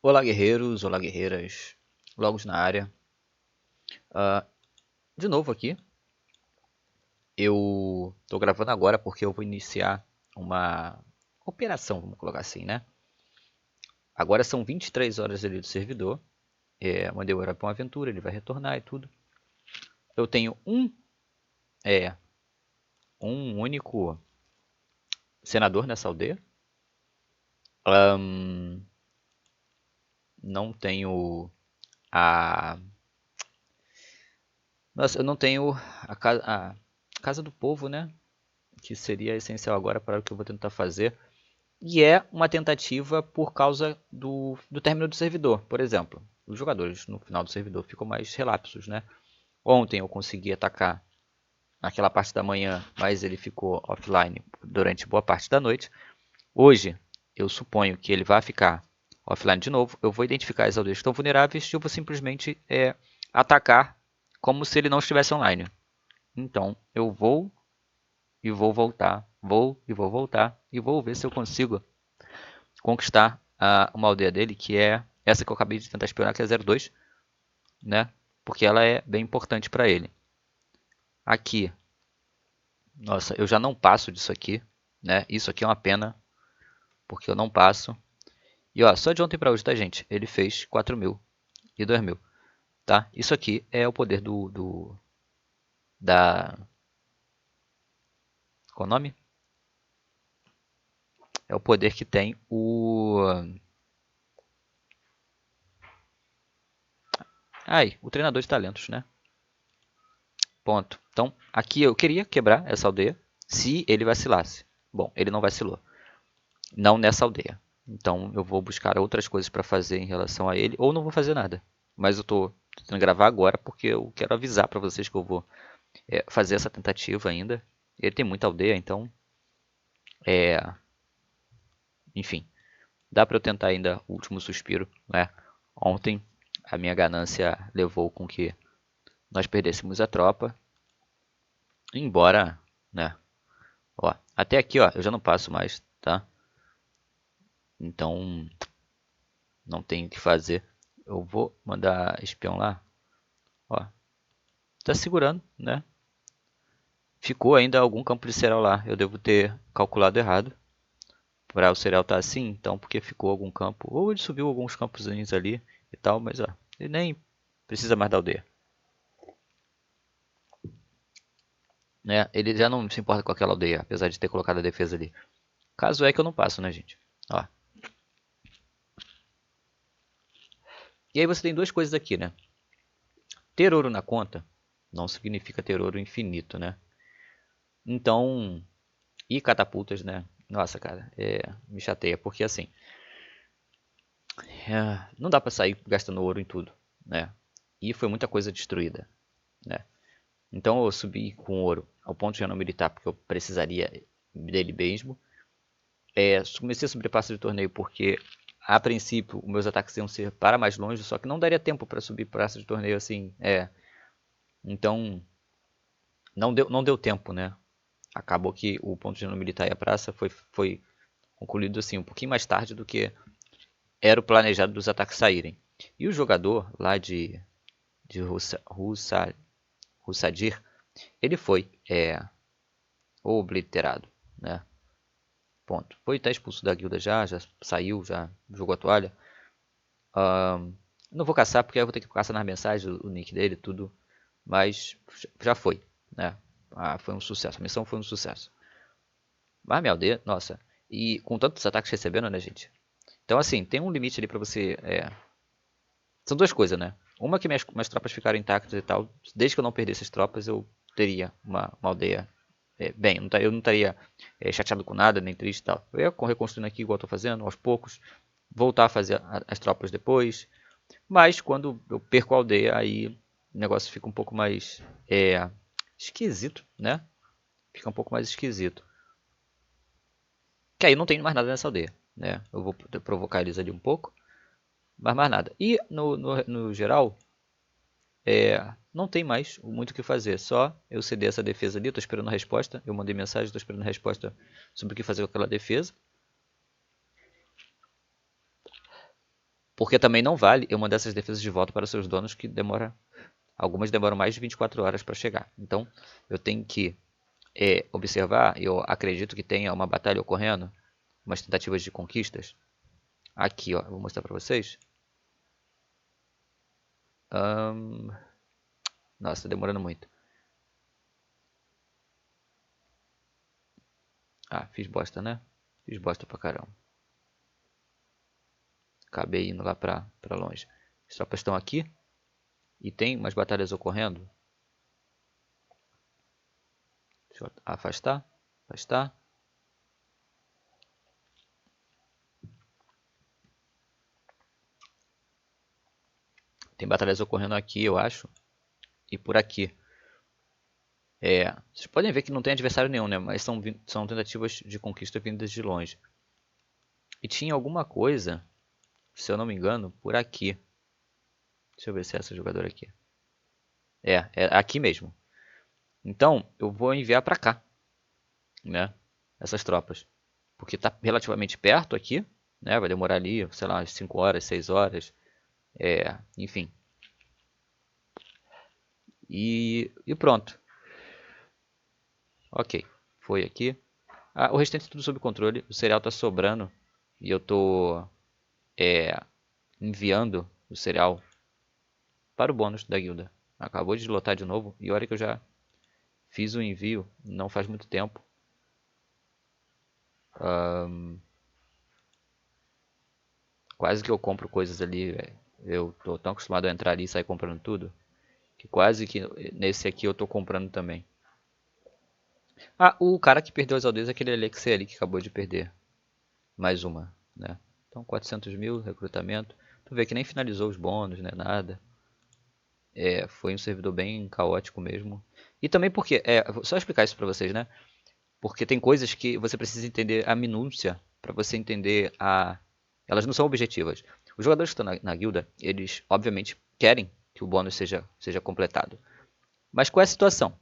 Olá guerreiros, olá guerreiras, logos na área. De novo aqui, eu tô gravando agora porque eu vou iniciar uma operação, vamos colocar assim, né? Agora são 23 horas ali do servidor, mandei o herói para uma aventura, ele vai retornar e tudo. Eu tenho é, um único senador nessa aldeia. Não tenho a... Nossa, eu não tenho a casa do povo, né? Que seria essencial agora para o que eu vou tentar fazer. E é uma tentativa por causa do término do servidor. Por exemplo, os jogadores no final do servidor ficam mais relapsos, né? Ontem eu consegui atacar naquela parte da manhã, mas ele ficou offline durante boa parte da noite. Hoje, eu suponho que ele vai ficar offline de novo. Eu vou identificar as aldeias que estão vulneráveis e eu vou simplesmente atacar como se ele não estivesse online. Então, eu vou e vou voltar, vou e vou voltar e vou ver se eu consigo conquistar uma aldeia dele, que é essa que eu acabei de tentar espionar, que é 02, né? Porque ela é bem importante para ele. Aqui, nossa, eu já não passo disso aqui, né? Isso aqui é uma pena, porque eu não passo. E ó, só de ontem para hoje, tá, gente? Ele fez 4.000 e 2.000, tá? Isso aqui é o poder da... Qual é o nome? É o poder que tem o treinador de talentos, né? Ponto. Então, aqui eu queria quebrar essa aldeia se ele vacilasse. Bom, ele não vacilou. Não nessa aldeia. Então eu vou buscar outras coisas para fazer em relação a ele, ou não vou fazer nada. Mas eu estou tentando gravar agora porque eu quero avisar para vocês que eu vou fazer essa tentativa ainda. Ele tem muita aldeia, então, é, enfim, dá para eu tentar ainda o último suspiro, né? Ontem a minha ganância levou com que nós perdêssemos a tropa, embora, né? Ó, até aqui, ó, eu já não passo mais, tá? Então não tem o que fazer. Eu vou mandar espião lá. Ó, tá segurando, né? Ficou ainda algum campo de cereal lá. Eu devo ter calculado errado. Para o cereal estar assim, então, porque ficou algum campo. Ou ele subiu alguns campos ali e tal, mas ó, ele nem precisa mais da aldeia. Né? Ele já não se importa com aquela aldeia, apesar de ter colocado a defesa ali. Caso é que eu não passo, né, gente? Ó. E aí você tem duas coisas aqui, né? Ter ouro na conta não significa ter ouro infinito, né? Então, e catapultas, né? Nossa, cara, me chateia, porque assim, não dá pra sair gastando ouro em tudo, né? E foi muita coisa destruída, né? Então eu subi com ouro ao ponto de já não militar, porque eu precisaria dele mesmo. Comecei a subir passo de torneio porque, a princípio, os meus ataques iam ser para mais longe, só que não daria tempo para subir passo de torneio assim. Então, não deu tempo, né? Acabou que o ponto de não militar e a praça foi concluído assim um pouquinho mais tarde do que era o planejado dos ataques saírem. E o jogador lá de Russadir, ele foi obliterado, né? Ponto. Foi até expulso da guilda já saiu, já jogou a toalha. Não vou caçar porque eu vou ter que caçar nas mensagens o nick dele, tudo. Mas já foi, né? Foi um sucesso. A missão foi um sucesso. Mas minha aldeia, nossa. E com tantos ataques recebendo, né, gente? Então, assim, tem um limite ali pra você. São duas coisas, né? Uma que minhas tropas ficaram intactas e tal. Desde que eu não perdesse as tropas, eu teria uma aldeia bem. Eu não estaria chateado com nada, nem triste e tal. Eu ia reconstruindo aqui igual eu tô fazendo, aos poucos. Voltar a fazer as tropas depois. Mas quando eu perco a aldeia, aí o negócio fica um pouco mais esquisito, né? Fica um pouco mais esquisito. Que aí não tem mais nada nessa aldeia, né? Eu vou provocar eles ali um pouco, mas mais nada. E no geral, não tem mais muito o que fazer. Só eu ceder essa defesa ali, estou esperando a resposta. Eu mandei mensagem, estou esperando a resposta sobre o que fazer com aquela defesa. Porque também não vale eu mandar essas defesas de volta para seus donos, que algumas demoram mais de 24 horas para chegar. Então, eu tenho que observar, eu acredito que tenha uma batalha ocorrendo, umas tentativas de conquistas. Aqui, ó, eu vou mostrar para vocês. Nossa, tá demorando muito. Ah, fiz bosta, né? Fiz bosta pra caramba. Acabei indo lá pra longe. As tropas estão aqui. E tem umas batalhas ocorrendo. Deixa eu afastar. Afastar. Tem batalhas ocorrendo aqui, eu acho. E por aqui. Vocês podem ver que não tem adversário nenhum, né? Mas são tentativas de conquista vindas de longe. E tinha alguma coisa, se eu não me engano, por aqui. Deixa eu ver se é essa jogadora aqui. É aqui mesmo. Então, eu vou enviar pra cá, né? Essas tropas. Porque tá relativamente perto aqui, né? Vai demorar ali, sei lá, 5 horas, 6 horas. Enfim. E pronto. Ok. Foi aqui. O restante é tudo sob controle. O cereal tá sobrando. E eu tô enviando o cereal para o bônus da guilda. Acabou de lotar de novo. E olha que eu já fiz o envio. Não faz muito tempo. Quase que eu compro coisas ali, véio. Eu tô tão acostumado a entrar ali e sair comprando tudo. Que quase que nesse aqui eu tô comprando também. O cara que perdeu as aldeias é aquele Alexei ali que acabou de perder. Mais uma, né? Então 400 mil, recrutamento. Tu vê que nem finalizou os bônus, né? Nada. Foi um servidor bem caótico mesmo. E também porque, vou só explicar isso pra vocês, né? Porque tem coisas que você precisa entender a minúcia pra você entender Elas não são objetivas. Os jogadores que estão na guilda, eles obviamente querem que o bônus seja completado. Mas qual é a situação?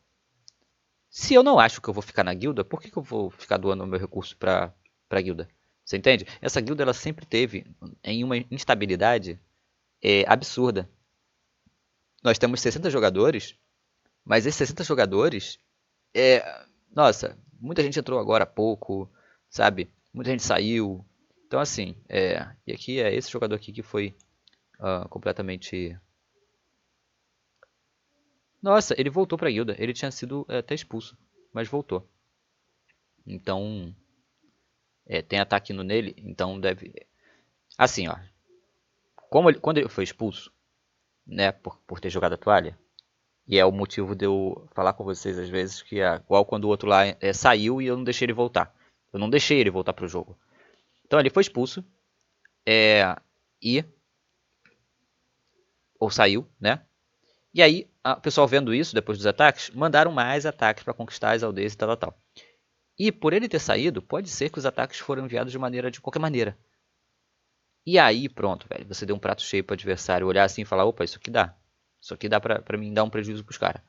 Se eu não acho que eu vou ficar na guilda, por que eu vou ficar doando o meu recurso pra guilda? Você entende? Essa guilda ela sempre teve em uma instabilidade absurda. Nós temos 60 jogadores, mas esses 60 jogadores, nossa, muita gente entrou agora há pouco, sabe? Muita gente saiu. Então assim, e aqui é esse jogador aqui que foi completamente... Nossa, ele voltou pra guilda. Ele tinha sido até expulso, mas voltou. Então, tem ataque nele, então deve... Assim, ó, quando ele foi expulso, né, por ter jogado a toalha, e é o motivo de eu falar com vocês às vezes que é igual quando o outro lá saiu e eu não deixei ele voltar. Eu não deixei ele voltar pro jogo. Então ele foi expulso, e ou saiu, né? E aí, o pessoal vendo isso depois dos ataques, mandaram mais ataques para conquistar as aldeias e tal, tal, tal. E por ele ter saído, pode ser que os ataques foram enviados de qualquer maneira. E aí, pronto, velho, você deu um prato cheio pro adversário olhar assim e falar, opa, isso aqui dá. Isso aqui dá pra mim dar um prejuízo pros caras.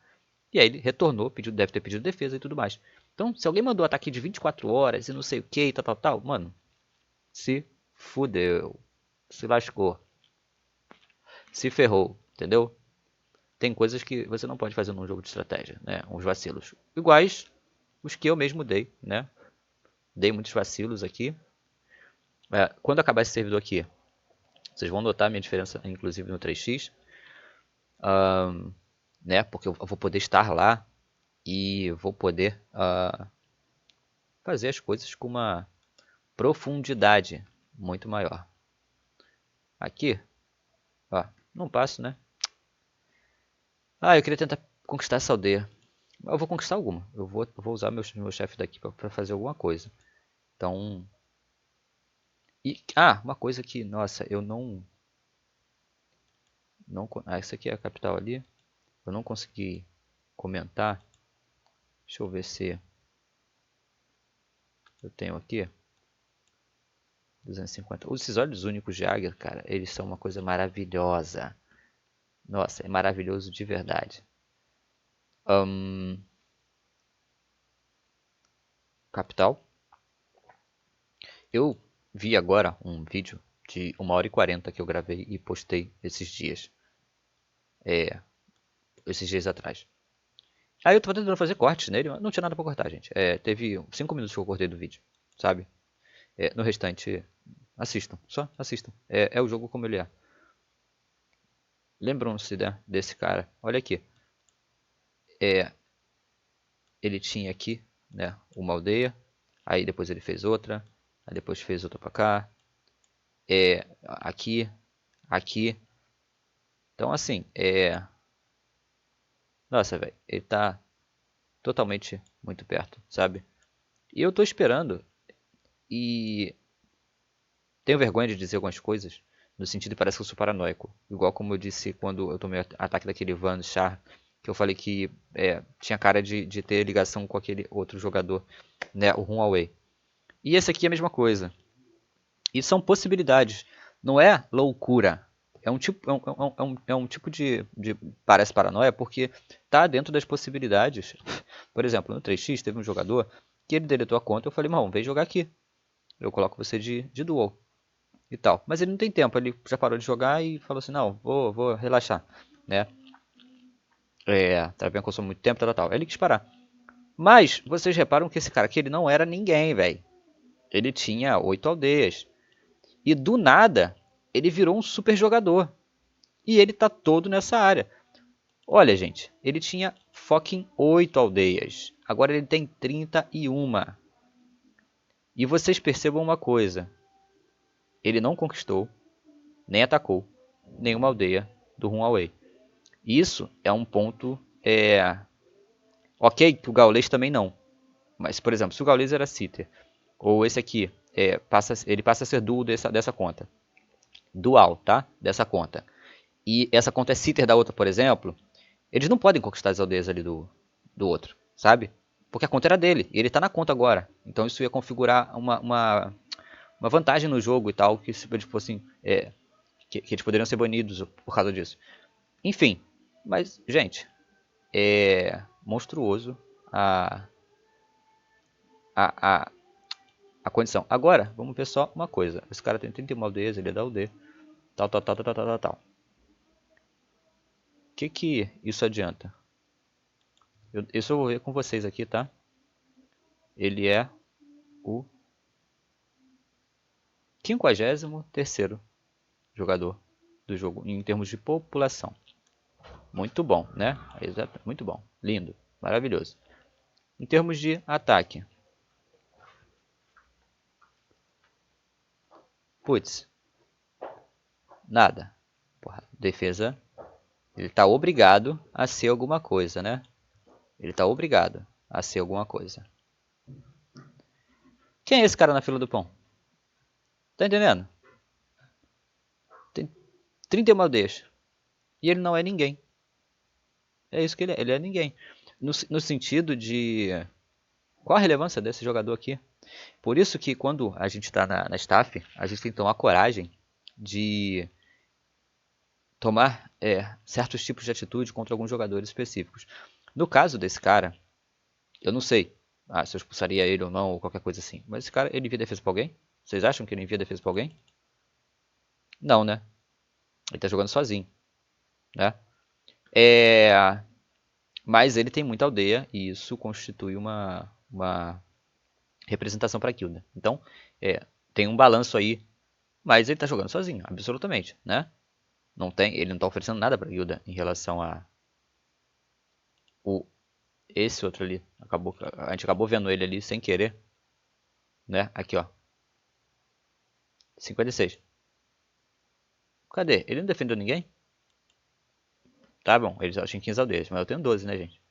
E aí ele retornou, deve ter pedido defesa e tudo mais. Então, se alguém mandou ataque de 24 horas e não sei o que e tal, tal, tal, mano, se fudeu. Se lascou. Se ferrou, entendeu? Tem coisas que você não pode fazer num jogo de estratégia, né? Uns vacilos. Iguais os que eu mesmo dei, né? Dei muitos vacilos aqui. Quando acabar esse servidor aqui, vocês vão notar a minha diferença, inclusive no 3x. Né? Porque eu vou poder estar lá e vou poder fazer as coisas com uma profundidade muito maior. Aqui, ó, não passo, né? Eu queria tentar conquistar essa aldeia. Eu vou conquistar alguma. Eu vou usar meu chefe daqui para fazer alguma coisa. Então... uma coisa que, nossa, eu não... essa aqui é a capital ali. Eu não consegui comentar. Deixa eu ver se eu tenho aqui. 250. Esses olhos únicos de águia, cara, eles são uma coisa maravilhosa. Nossa, é maravilhoso de verdade. Capital. Eu vi agora um vídeo de 1h40 que eu gravei e postei esses dias. Esses dias atrás. Aí eu tava tentando fazer cortes nele, mas não tinha nada pra cortar, gente. Teve 5 minutos que eu cortei do vídeo, sabe? No restante, assistam, só assistam. É o jogo como ele é. Lembram-se, né, desse cara? Olha aqui. Ele tinha aqui, né, uma aldeia. Aí depois ele fez outra. Aí depois fez outra pra cá. Aqui, aqui. Então assim, nossa, velho, ele tá totalmente muito perto, sabe? E eu tô esperando e tenho vergonha de dizer algumas coisas, no sentido que parece que eu sou paranoico. Igual como eu disse quando eu tomei o ataque daquele Van Char, que eu falei que tinha cara de ter ligação com aquele outro jogador, né, o Huawei. E esse aqui é a mesma coisa. E são possibilidades, não é loucura. É um tipo, é um tipo de parece paranoia porque tá dentro das possibilidades. Por exemplo, no 3x teve um jogador que ele deletou a conta. Eu falei, irmão, vem jogar aqui. Eu coloco você de dual e tal. Mas ele não tem tempo, ele já parou de jogar e falou assim, não, vou relaxar, né? Tá vendo que eu sou muito tempo, tal. Ele quis parar. Mas vocês reparam que esse cara aqui, ele não era ninguém, velho. Ele tinha 8 aldeias. E do nada, ele virou um super jogador. E ele tá todo nessa área. Olha, gente, ele tinha fucking 8 aldeias. Agora ele tem 31. E vocês percebam uma coisa. Ele não conquistou, nem atacou, nenhuma aldeia do Huawei. Isso é um ponto... Ok, que o Gaules também não. Mas, por exemplo, se o Gaules era Citer, ou esse aqui, ele passa a ser duo dessa conta. Dual, tá? Dessa conta. E essa conta é Citer da outra, por exemplo, eles não podem conquistar as aldeias ali do outro, sabe? Porque a conta era dele, e ele tá na conta agora. Então isso ia configurar uma vantagem no jogo e tal, que tipo assim, que eles poderiam ser banidos por causa disso. Enfim, mas, gente, é monstruoso a, a, a, a condição. Agora, vamos ver só uma coisa. Esse cara tem 31 aldeias, ele é da UD, tal. O que isso adianta? Isso eu vou ver com vocês aqui, tá? Ele é o 53º jogador do jogo em termos de população. Muito bom, né? Exato, muito bom, lindo, maravilhoso. Em termos de ataque, putz, nada. Porra, defesa, ele tá obrigado a ser alguma coisa, né? Ele tá obrigado a ser alguma coisa. Quem é esse cara na fila do pão? Tá entendendo? Tem 31 aldeias. E ele não é ninguém. É isso que ele é. Ele é ninguém. No sentido de... Qual a relevância desse jogador aqui? Por isso que quando a gente está na staff, a gente tem que tomar coragem de tomar certos tipos de atitude contra alguns jogadores específicos. No caso desse cara, eu não sei se eu expulsaria ele ou não, ou qualquer coisa assim. Mas esse cara, ele envia defesa pra alguém? Vocês acham que ele envia defesa pra alguém? Não, né? Ele tá jogando sozinho, né? Mas ele tem muita aldeia e isso constitui uma representação para a guilda. Então, tem um balanço aí, mas ele tá jogando sozinho, absolutamente, né? Ele não tá oferecendo nada para a guilda em relação a esse outro ali. A gente acabou vendo ele ali sem querer, né? Aqui, ó. 56. Cadê? Ele não defendeu ninguém? Tá bom, ele só tinha 15 aldeias, mas eu tenho 12, né, gente?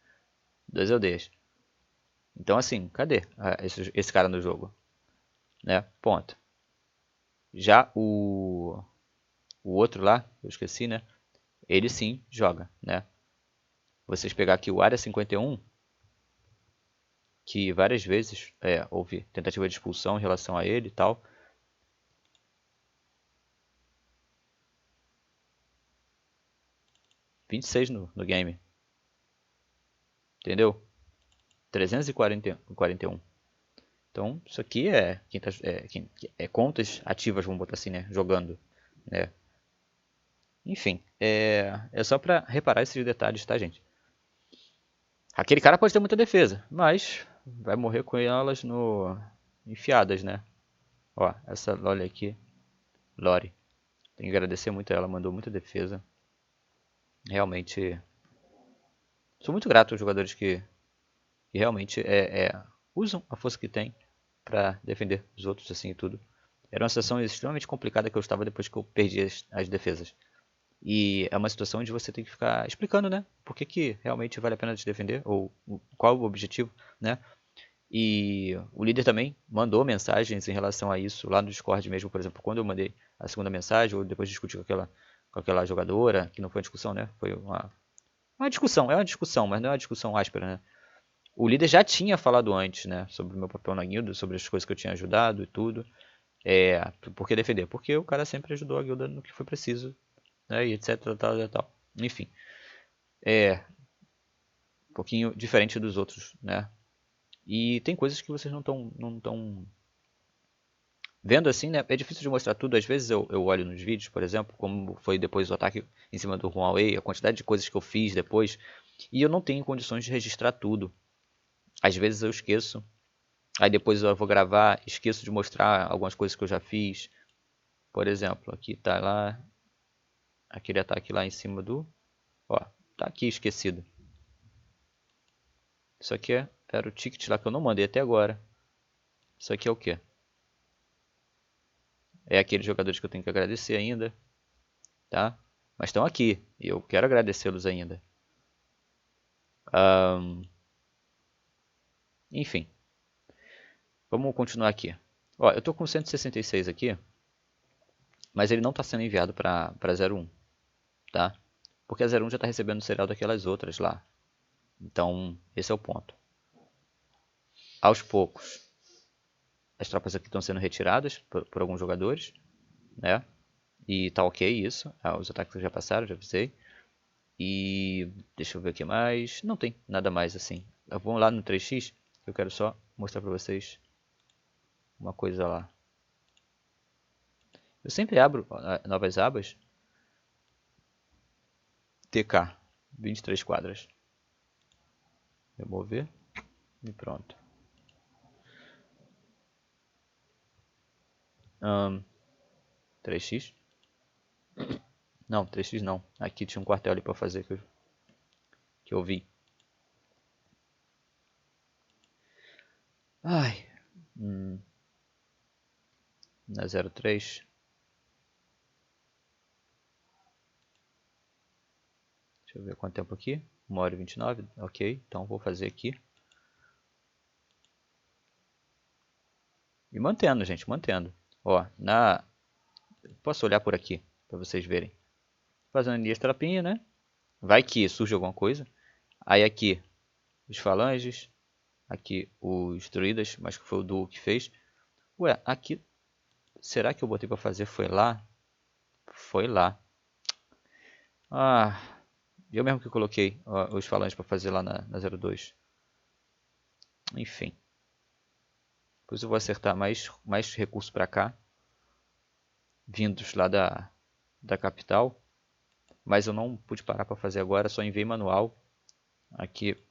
12 aldeias. Então, assim, cadê esse cara no jogo? Né? Ponto. Já o outro lá, eu esqueci, né? Ele sim joga, né? Vocês pegar aqui o Área 51, que várias vezes houve tentativa de expulsão em relação a ele e tal. (26) no game. Entendeu? 341. Então, isso aqui é, contas ativas, vamos botar assim, né? Jogando, né? Enfim, é só pra reparar esses detalhes, tá, gente? Aquele cara pode ter muita defesa, mas vai morrer com elas no enfiadas, né? Ó, essa Loli aqui, Lori, tenho que agradecer muito a ela, mandou muita defesa. Realmente, sou muito grato aos jogadores que realmente usam a força que tem pra defender os outros assim e tudo. Era uma situação extremamente complicada que eu estava depois que eu perdi as defesas. E é uma situação onde você tem que ficar explicando, né? Por que realmente vale a pena te defender, ou qual o objetivo, né? E o líder também mandou mensagens em relação a isso lá no Discord mesmo, por exemplo, quando eu mandei a segunda mensagem, ou depois discuti com aquela jogadora, que não foi uma discussão, né? Foi uma discussão, é uma discussão, mas não é uma discussão áspera, né? O líder já tinha falado antes, né? Sobre o meu papel na guilda, sobre as coisas que eu tinha ajudado e tudo. Por que defender? Porque o cara sempre ajudou a guilda no que foi preciso, né? E etc, tal, tal, tal. Enfim, é um pouquinho diferente dos outros, né? E tem coisas que vocês não estão vendo assim, né? É difícil de mostrar tudo. Às vezes eu olho nos vídeos, por exemplo, como foi depois o ataque em cima do Huawei, a quantidade de coisas que eu fiz depois, e eu não tenho condições de registrar tudo. Às vezes eu esqueço. Aí depois eu vou gravar, esqueço de mostrar algumas coisas que eu já fiz. Por exemplo, aqui tá lá aquele ataque lá em cima do, ó, tá aqui esquecido. Isso aqui era o ticket lá que eu não mandei até agora. Isso aqui é o quê? É aqueles jogadores que eu tenho que agradecer ainda, tá? Mas estão aqui e eu quero agradecê-los ainda. Enfim, vamos continuar aqui. Ó, eu tô com 166 aqui, mas ele não está sendo enviado para 01, tá? Porque a 01 já está recebendo o cereal daquelas outras lá. Então, esse é o ponto. Aos poucos, as tropas aqui estão sendo retiradas por alguns jogadores, né? E tá ok isso. Os ataques já passaram, já avisei. E deixa eu ver o que mais. Não tem nada mais assim. Vamos lá no 3x. Eu quero só mostrar pra vocês uma coisa lá. Eu sempre abro novas abas. TK, 23 quadras. Remover e pronto. 3x? Não, 3x não. Aqui tinha um quartel ali pra fazer que eu vi. Ai. Na 03. Deixa eu ver quanto tempo aqui. 1h29. Ok, então vou fazer aqui. E mantendo, gente, mantendo. Ó, posso olhar por aqui para vocês verem. Fazendo ali as trapinhas, né? Vai que surge alguma coisa. Aí aqui os falanges. Aqui os druidas, mas que foi o duo que fez. Ué, aqui. Será que eu botei para fazer foi lá? Foi lá. Ah, eu mesmo que coloquei os falanges para fazer lá na 02. Enfim. Depois eu vou acertar mais recursos para cá. Vindos lá da capital. Mas eu não pude parar para fazer agora. Só enviei manual. Aqui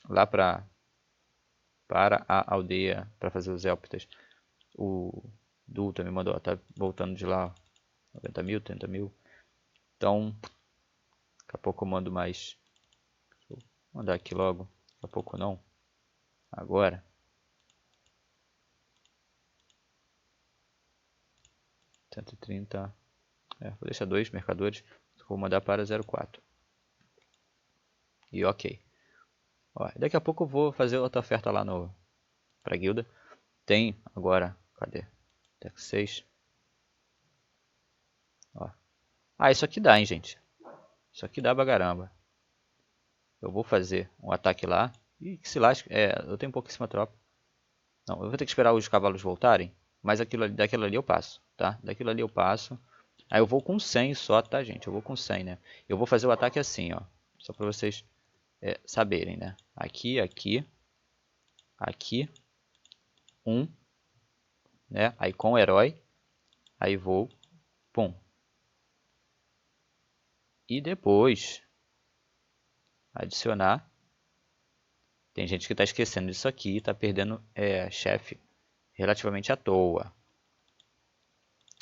lá para a aldeia para fazer os élpitas. O Du também mandou, tá voltando de lá 90 mil, 30 mil. Então, daqui a pouco eu mando mais. Vou mandar aqui logo, daqui a pouco não. Agora. R$130. Vou deixar 2 mercadores. Vou mandar para 04. E ok. Ó, daqui a pouco eu vou fazer outra oferta lá para a guilda. Tem agora, cadê? Tech 6. Ó. Isso aqui dá, hein, gente. Isso aqui dá pra caramba. Eu vou fazer um ataque lá. E que se lasque. Eu tenho pouquíssima tropa. Não, eu vou ter que esperar os cavalos voltarem. Mas daquilo ali eu passo, tá? Daquilo ali eu passo. Aí eu vou com 100 só, tá, gente? Eu vou com 100, né? Eu vou fazer o ataque assim, ó. Só pra vocês saberem, né? Aqui, aqui. Aqui. 1. né? Aí com o herói, aí vou, pum. E depois adicionar. Tem gente que está esquecendo disso aqui, está perdendo chefe relativamente à toa.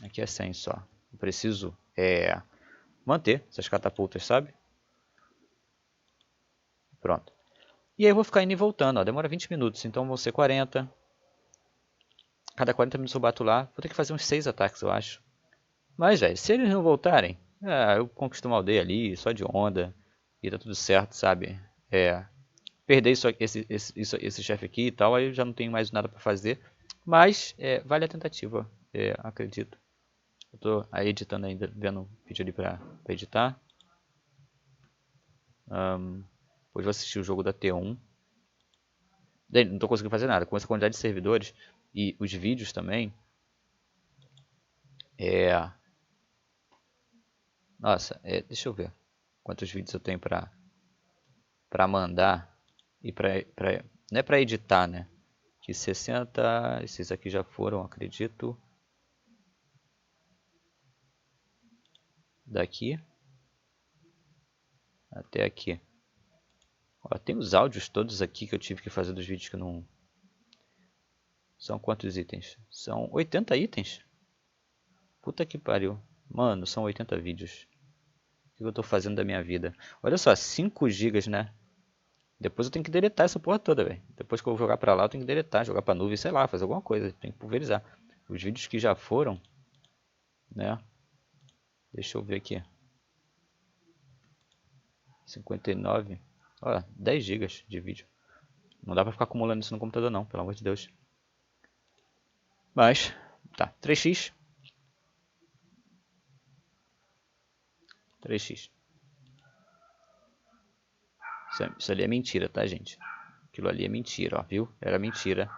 Aqui é 100 só. Eu preciso manter essas catapultas, sabe? Pronto. E aí eu vou ficar indo e voltando, ó. Demora 20 minutos, então vão ser 40. Cada 40 minutos eu bato lá. Vou ter que fazer uns 6 ataques, eu acho. Mas, velho, se eles não voltarem, eu conquisto uma aldeia ali, só de onda. E tá tudo certo, sabe? Perder esse chefe aqui e tal, aí eu já não tenho mais nada pra fazer. Mas, vale a tentativa, acredito. Eu tô aí editando ainda, vendo um vídeo ali pra editar. Depois vou assistir o jogo da T1. Não tô conseguindo fazer nada. Com essa quantidade de servidores e os vídeos também. Nossa, deixa eu ver quantos vídeos eu tenho pra mandar e não é pra editar, né? Que 60, esses aqui já foram, acredito. Daqui até aqui. Ó, tem os áudios todos aqui que eu tive que fazer dos vídeos que não... São quantos itens? São 80 itens? Puta que pariu. Mano, são 80 vídeos. O que eu tô fazendo da minha vida? Olha só, 5 gigas, né? Depois eu tenho que deletar essa porra toda, velho. Depois que eu jogar pra lá, eu tenho que deletar, jogar pra nuvem, sei lá, fazer alguma coisa. Tem que pulverizar. Os vídeos que já foram, né? Deixa eu ver aqui. 59. Olha, 10 gigas de vídeo. Não dá pra ficar acumulando isso no computador não, pelo amor de Deus. Mas, tá. 3x. 3x. Isso ali é mentira, tá, gente? Aquilo ali é mentira, ó, viu? Era mentira.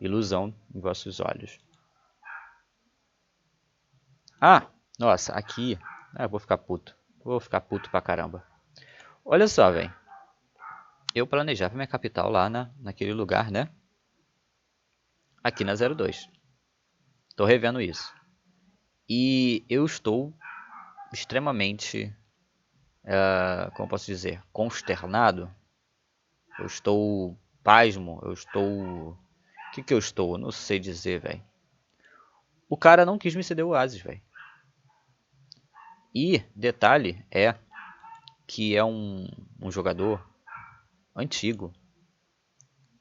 Ilusão em vossos olhos. Ah, nossa, aqui... eu vou ficar puto. Vou ficar puto pra caramba. Olha só, velho. Eu planejava minha capital lá naquele lugar, né? Aqui na 02. Tô revendo isso. E eu estou extremamente, como posso dizer, consternado. Eu estou pasmo, eu estou... O que eu estou? Eu não sei dizer, velho. O cara não quis me ceder o Oasis, velho. E detalhe é que é um jogador antigo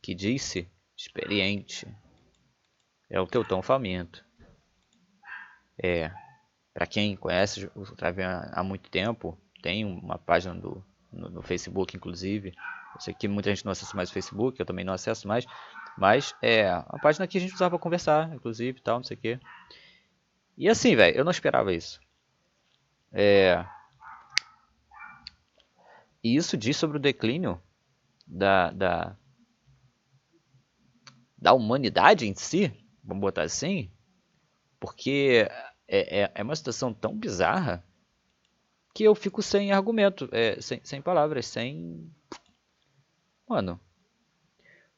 que disse experiente. É o Teutão Faminto. Para quem conhece o Traven há muito tempo, tem uma página no Facebook, inclusive. Eu sei que muita gente não acessa mais o Facebook, eu também não acesso mais. Mas é uma página que a gente usava para conversar, inclusive, tal, não sei o quê. E assim, velho, eu não esperava isso. E isso diz sobre o declínio da humanidade em si, vamos botar assim, porque é uma situação tão bizarra que eu fico sem argumento, sem palavras, sem... Mano,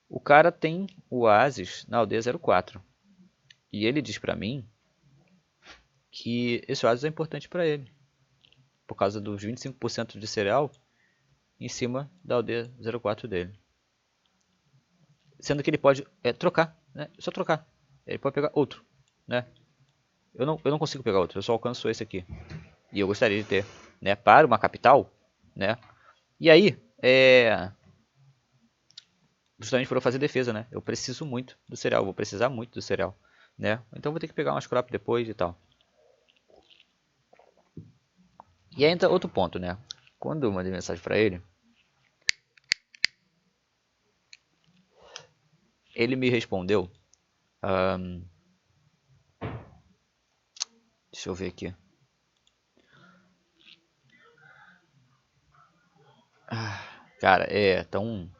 o cara tem o Oasis na aldeia 04 e ele diz pra mim que esse Oasis é importante pra ele, por causa dos 25% de cereal em cima da aldeia 04 dele. Sendo que ele pode trocar, né? Só trocar. Ele pode pegar outro, né? Eu não consigo pegar outro, eu só alcanço esse aqui. E eu gostaria de ter, né? Para uma capital, né? E aí, justamente por eu fazer defesa, né? Eu preciso muito do cereal, vou precisar muito do cereal, né? Então vou ter que pegar umas crop depois e tal. E aí entra outro ponto, né? Quando eu mandei mensagem pra ele, ele me respondeu. Deixa eu ver aqui. Cara, é tão...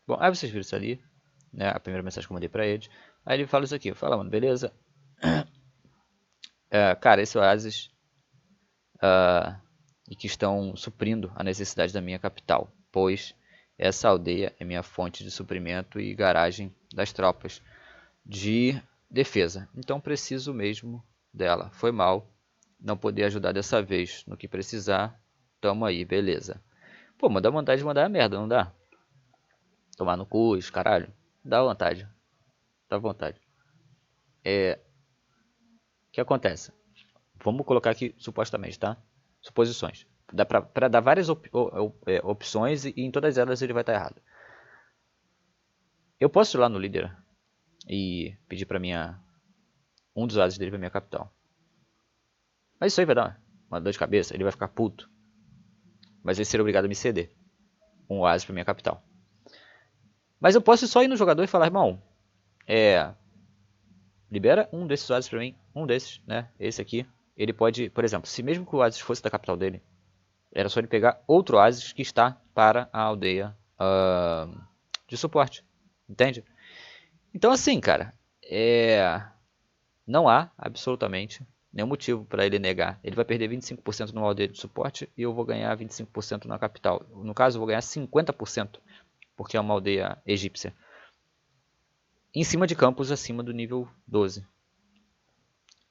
Bom, aí vocês viram isso ali, né? A primeira mensagem que eu mandei pra ele. Aí ele fala isso aqui. Fala, mano, beleza? Cara, esse Oasis e que estão suprindo a necessidade da minha capital, pois essa aldeia é minha fonte de suprimento e garagem das tropas de defesa. Então preciso mesmo dela. Foi mal não poder ajudar dessa vez. No que precisar, tamo aí, beleza. Pô, mas dá vontade de mandar a merda, não dá? Tomar no cu, caralho. Dá vontade. Dá vontade. O que acontece? Vamos colocar aqui supostamente, tá? Suposições. Dá pra dar várias opções e em todas elas ele vai estar errado. Eu posso ir lá no líder e pedir pra um dos ases dele pra minha capital. Mas isso aí vai dar uma dor de cabeça, ele vai ficar puto. Mas ele será obrigado a me ceder um oásis pra minha capital. Mas eu posso só ir no jogador e falar, irmão, libera um desses oásis pra mim, um desses, né, esse aqui. Ele pode, por exemplo, se mesmo que o oásis fosse da capital dele, era só ele pegar outro oásis que está para a aldeia de suporte, entende? Então assim, cara, não há absolutamente nenhum motivo para ele negar. Ele vai perder 25% numa aldeia de suporte e eu vou ganhar 25% na capital. No caso, eu vou ganhar 50%, porque é uma aldeia egípcia. Em cima de campos acima do nível 12.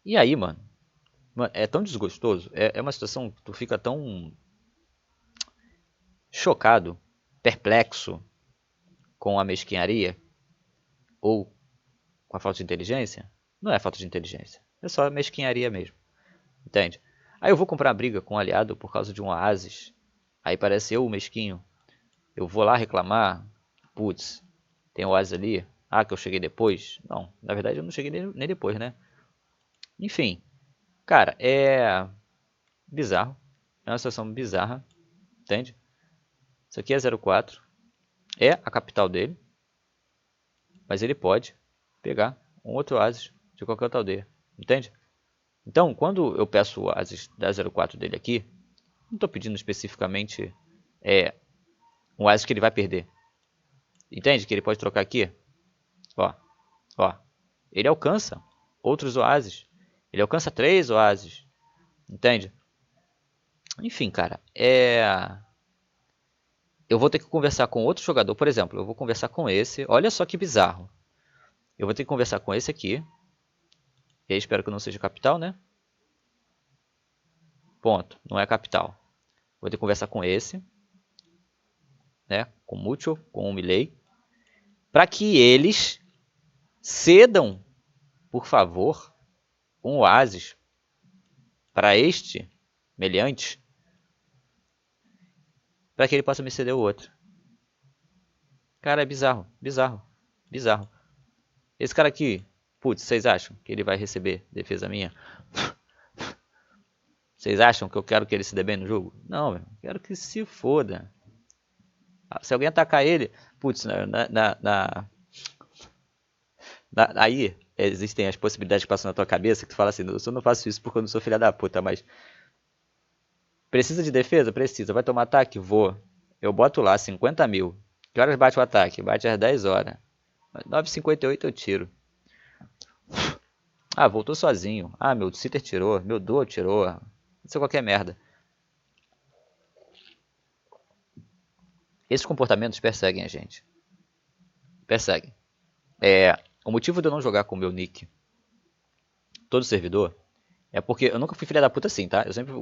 E aí, mano, é tão desgostoso. É uma situação que tu fica tão chocado, perplexo com a mesquinharia ou com a falta de inteligência. Não é falta de inteligência, é só mesquinharia mesmo. Entende? Aí eu vou comprar uma briga com um aliado por causa de um oásis. Aí parece eu o mesquinho. Eu vou lá reclamar. Putz, tem um oásis ali. Ah, que eu cheguei depois. Não, na verdade eu não cheguei nem depois, né? Enfim, cara, é bizarro. É uma situação bizarra. Entende? Isso aqui é 04. É a capital dele. Mas ele pode pegar um outro oásis de qualquer outra aldeia. Entende? Então, quando eu peço o oásis da 04 dele aqui, não estou pedindo especificamente um oásis que ele vai perder. Entende? Que ele pode trocar aqui. Ó, ó. Ele alcança outros oásis. Ele alcança 3 oásis. Entende? Enfim, cara. Eu vou ter que conversar com outro jogador. Por exemplo, eu vou conversar com esse. Olha só que bizarro. Eu vou ter que conversar com esse aqui. E aí espero que não seja capital, né? Ponto. Não é capital. Vou ter que conversar com esse. Né? Com o Mucho, com o Milei. Para que eles cedam, por favor, um oásis para este meliante, para que ele possa me ceder o outro. Cara, é bizarro, bizarro, bizarro. Esse cara aqui, putz, vocês acham que ele vai receber defesa minha? Vocês acham que eu quero que ele se dê bem no jogo? Não, meu, quero que se foda. Se alguém atacar ele, putz, aí existem as possibilidades que passam na tua cabeça que tu fala assim, eu só não faço isso porque eu não sou filha da puta, mas precisa de defesa? Precisa. Vai tomar ataque? Vou. Eu boto lá 50 mil. Que horas bate o ataque? Bate às 10 horas. 9h58 eu tiro. Ah, voltou sozinho. Ah, meu sitter tirou. Meu duo tirou. Isso é qualquer merda. Esses comportamentos perseguem a gente. Perseguem. O motivo de eu não jogar com o meu nick todo servidor é porque eu nunca fui filha da puta assim, tá? Eu sempre,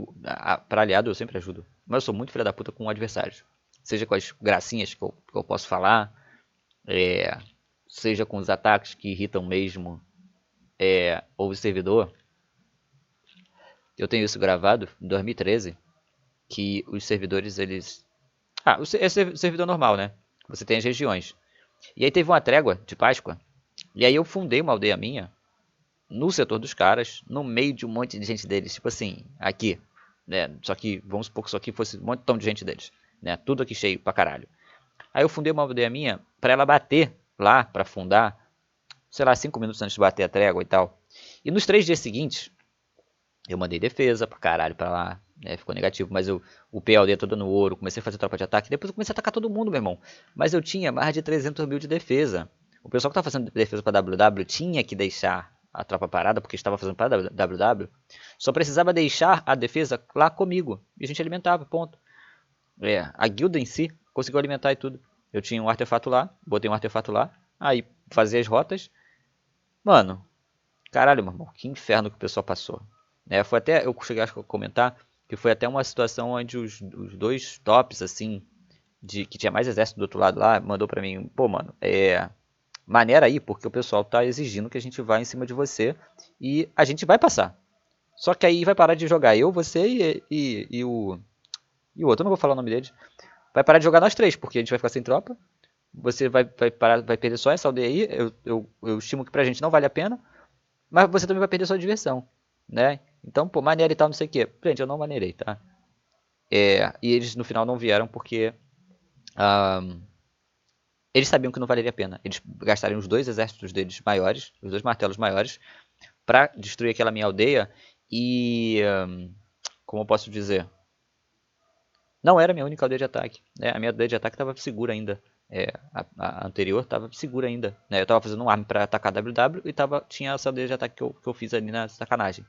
pra aliado, eu sempre ajudo. Mas eu sou muito filha da puta com adversários. Seja com as gracinhas que eu posso falar, seja com os ataques que irritam mesmo o servidor. Eu tenho isso gravado em 2013, que os servidores, eles... é servidor normal, né? Você tem as regiões. E aí teve uma trégua de Páscoa, e aí eu fundei uma aldeia minha, no setor dos caras, no meio de um monte de gente deles. Tipo assim, aqui, né? Só que, vamos supor que isso aqui fosse um montão de gente deles, né? Tudo aqui cheio pra caralho. Aí eu fundei uma aldeia minha pra ela bater lá, pra fundar, sei lá, 5 minutos antes de bater a trégua e tal. E nos 3 dias seguintes, eu mandei defesa pra caralho pra lá, né? Ficou negativo, mas eu upei a aldeia toda no ouro, comecei a fazer tropa de ataque, depois eu comecei a atacar todo mundo, meu irmão. Mas eu tinha mais de 300 mil de defesa. O pessoal que tá fazendo defesa pra WW tinha que deixar a tropa parada, porque estava fazendo para WW, só precisava deixar a defesa lá comigo. E a gente alimentava, ponto. A guilda em si conseguiu alimentar e tudo. Eu tinha um artefato lá, botei um artefato lá, aí fazia as rotas. Mano, caralho, meu irmão, que inferno que o pessoal passou. Foi até, eu cheguei a comentar, que foi até uma situação onde os dois tops, assim, que tinha mais exército do outro lado lá, mandou pra mim, pô, mano, maneira aí, porque o pessoal tá exigindo que a gente vá em cima de você e a gente vai passar. Só que aí vai parar de jogar eu, você e o outro, eu não vou falar o nome dele. Vai parar de jogar nós três, porque a gente vai ficar sem tropa. Você vai perder só essa aldeia aí. Eu estimo que pra gente não vale a pena. Mas você também vai perder sua diversão, né? Então, pô, maneira e tal, não sei o que. Gente, eu não maneirei, tá? E eles no final não vieram porque eles sabiam que não valeria a pena. Eles gastariam os dois exércitos deles maiores, os dois martelos maiores, pra destruir aquela minha aldeia. E, como eu posso dizer, não era a minha única aldeia de ataque. Né? A minha aldeia de ataque estava segura ainda. A anterior estava segura ainda. Né? Eu estava fazendo um arm para atacar WW e tinha essa aldeia de ataque que eu fiz ali na sacanagem.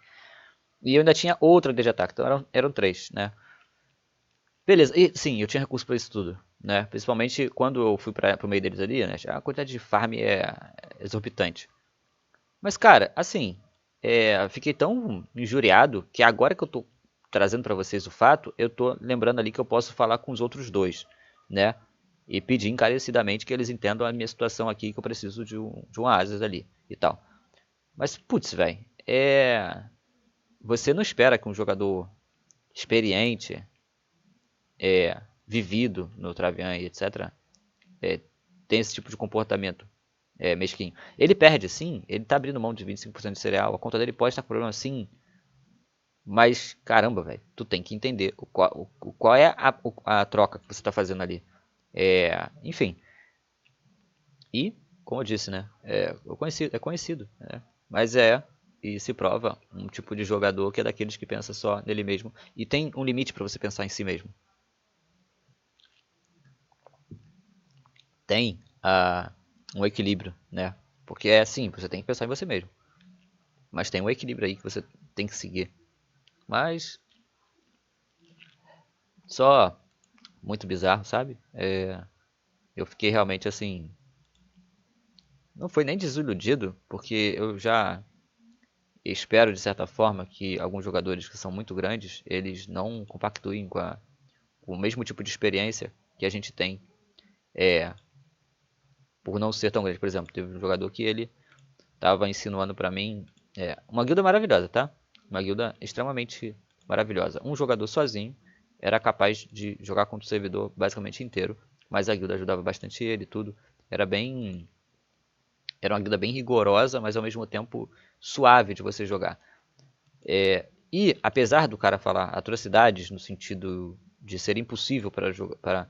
E eu ainda tinha outra aldeia de ataque, então eram três. Né? Beleza, e sim, eu tinha recurso para isso tudo. Né? Principalmente quando eu fui para o meio deles ali, né? A quantidade de farm é exorbitante. Mas, cara, assim, fiquei tão injuriado que agora que eu tô trazendo para vocês o fato, eu tô lembrando ali que eu posso falar com os outros dois, né? E pedir encarecidamente que eles entendam a minha situação aqui, que eu preciso de um Asas ali e tal. Mas, putz, velho, você não espera que um jogador experiente, vivido no Travian e etc., tenha esse tipo de comportamento mesquinho. Ele perde, sim, ele tá abrindo mão de 25% de cereal, a conta dele pode estar com problema, sim, mas, caramba, velho, tu tem que entender qual é a troca que você está fazendo ali. Enfim, e, como eu disse, né, é conhecido, né, mas e se prova um tipo de jogador que é daqueles que pensa só nele mesmo e tem um limite para você pensar em si mesmo. Tem um equilíbrio, né, porque é assim, você tem que pensar em você mesmo, mas tem um equilíbrio aí que você tem que seguir. Mas, só muito bizarro, sabe? Eu fiquei realmente assim. Não foi nem desiludido, porque eu já espero de certa forma que alguns jogadores que são muito grandes, eles não compactuem com o mesmo tipo de experiência que a gente tem, por não ser tão grande. Por exemplo, teve um jogador que ele estava insinuando para mim, uma guilda maravilhosa, tá? Uma guilda extremamente maravilhosa. Um jogador sozinho era capaz de jogar contra o servidor basicamente inteiro, mas a guilda ajudava bastante ele e tudo. Era uma guilda bem rigorosa, mas ao mesmo tempo suave de você jogar. E apesar do cara falar atrocidades no sentido de ser impossível para jogar,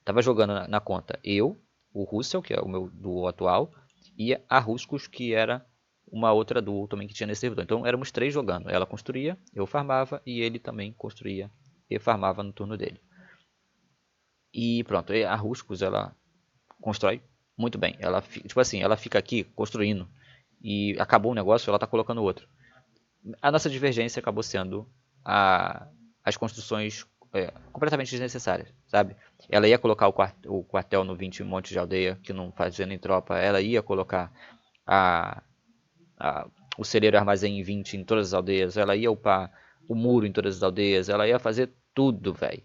tava jogando na conta eu, o Russell, que é o meu duo atual, e a Ruscos, que era uma outra duo também que tinha nesse servidor. Então éramos três jogando. Ela construía, eu farmava e ele também construía e farmava no turno dele. E pronto, a Ruscos ela constrói muito bem. Ela, tipo assim, ela fica aqui construindo e acabou um negócio, ela tá colocando outro. A nossa divergência acabou sendo as construções completamente desnecessárias, sabe? Ela ia colocar o quartel no 20 monte de aldeia, que não fazia nem tropa. Ela ia colocar a, o celeiro armazém em 20 em todas as aldeias. Ela ia upar o muro em todas as aldeias. Ela ia fazer tudo, velho.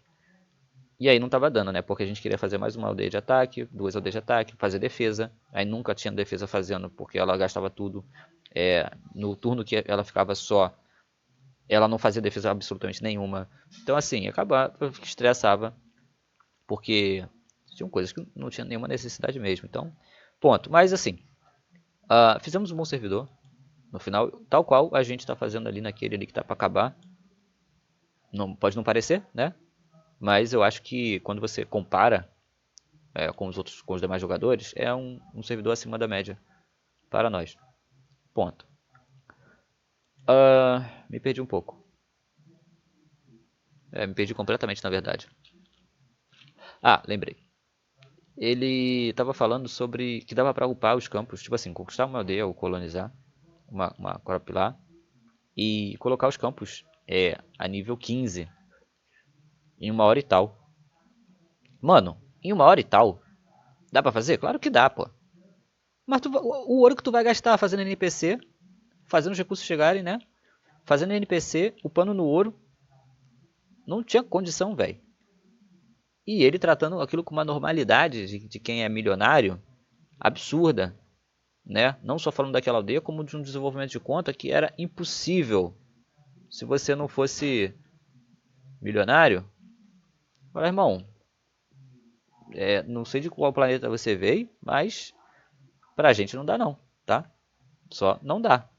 E aí não tava dando, né? Porque a gente queria fazer mais uma aldeia de ataque, duas aldeias de ataque, fazer defesa. Aí nunca tinha defesa fazendo, porque ela gastava tudo. No turno que ela ficava só, ela não fazia defesa absolutamente nenhuma. Então assim, acabava, eu estressava, porque tinham coisas que não tinha nenhuma necessidade mesmo. Então, ponto. Mas assim, fizemos um bom servidor. No final, tal qual a gente está fazendo ali naquele ali que tá para acabar. Não, pode não parecer, né? Mas eu acho que quando você compara com os demais jogadores, é um servidor acima da média para nós. Ponto. Me perdi um pouco. Me perdi completamente, na verdade. Lembrei. Ele estava falando sobre que dava para upar os campos, tipo assim, conquistar uma aldeia ou colonizar, uma crop lá e colocar os campos a nível 15 em 1 hora e tal. Mano, em 1 hora e tal, dá pra fazer? Claro que dá, pô. Mas o ouro que tu vai gastar fazendo NPC, fazendo os recursos chegarem, né? Fazendo NPC, upando no ouro, não tinha condição, velho. E ele tratando aquilo com uma normalidade de quem é milionário, absurda, né? Não só falando daquela aldeia, como de um desenvolvimento de conta que era impossível se você não fosse milionário. Fala, irmão, não sei de qual planeta você veio, mas pra gente não dá não, tá? Só não dá.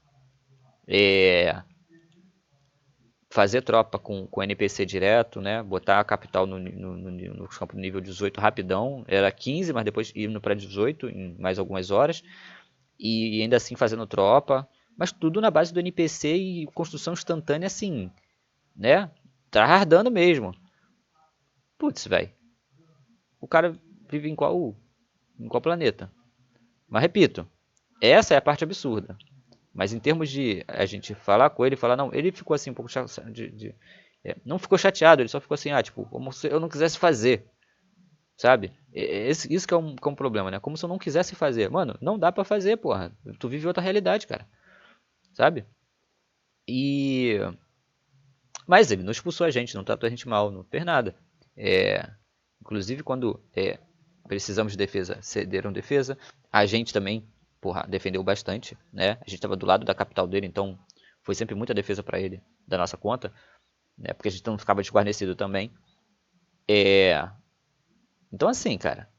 Fazer tropa com NPC direto, né? Botar a capital no campo nível 18 rapidão. Era 15, mas depois indo para 18 em mais algumas horas. E ainda assim fazendo tropa. Mas tudo na base do NPC e construção instantânea assim, né? Tryhardando mesmo. Putz, velho. O cara vive em qual planeta? Mas repito, essa é a parte absurda. Mas em termos de a gente falar com ele, falar, não, ele ficou assim um pouco chateado, não ficou chateado, ele só ficou assim, tipo, como se eu não quisesse fazer, sabe? Isso que é um problema, né? Como se eu não quisesse fazer. Mano, não dá pra fazer, porra. Tu vive outra realidade, cara, sabe? E... Mas ele não expulsou a gente, não tratou a gente mal, não fez nada. Inclusive quando precisamos de defesa, cederam defesa. A gente também, porra, defendeu bastante, né? A gente estava do lado da capital dele, então foi sempre muita defesa para ele, da nossa conta, né? Porque a gente não ficava desguarnecido também. Então assim, cara,